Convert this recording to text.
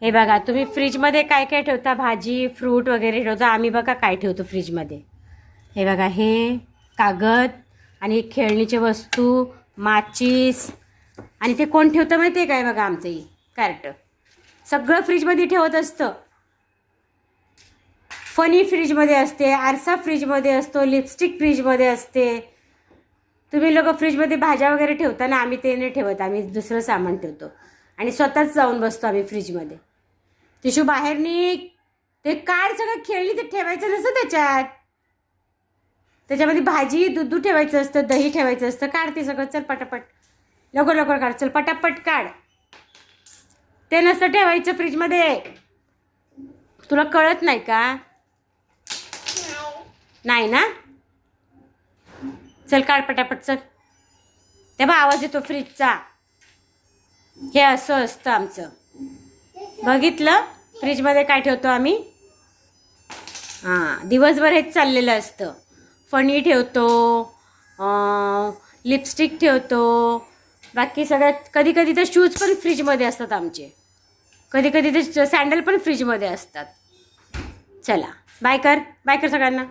हे बघा, तुम्ही फ्रीजमध्ये काय काय ठेवता, भाजी फ्रूट वगैरे ठेवता, आम्ही बघा काय ठेवतो फ्रीजमध्ये. हे बघा, हे कागद आणि खेळणीचे वस्तू, माचीस, आणि ते कोण ठेवतं माहिती आहे काय, बघा आमचं ही कार्ट सगळं फ्रीजमध्ये ठेवत असतं. फनी फ्रीजमध्ये असते, आरसा फ्रीजमध्ये असतो, लिपस्टिक फ्रीजमध्ये असते. तुम्ही लोक फ्रीजमध्ये भाज्या वगैरे ठेवता ना, आम्ही ते नाही ठेवत, आम्ही दुसरं सामान ठेवतो आणि स्वतःच जाऊन बसतो आम्ही फ्रीजमध्ये. टिशू बाहेर निघ, ते काढ, सगळं खेळणी ते ठेवायचं नसतं त्याच्यामध्ये भाजी दूध ठेवायचं असतं, दही ठेवायचं असतं. काढ ते सगळं, चल पटापट, लवकर लवकर काढ, चल पटापट काढ. ते नसतं ठेवायचं फ्रीजमध्ये, तुला कळत नाही का? नाही ना, चल काढ पटापट, चल. तेव्हा आवाज येतो फ्रीजचा. हे असं असतं आमचं. बघितलं फ्रीजमध्ये काय ठेवतो आम्ही? हां, दिवसभर हेच चाललेलं असतं. फणी ठेवतो, लिपस्टिक ठेवतो, बाकी सगळ्यात. कधी कधी तर शूज पण फ्रीजमध्ये असतात आमचे, कधी कधी तर सँडल पण फ्रीजमध्ये असतात. चला बाय कर, बाय कर सगळ्यांना.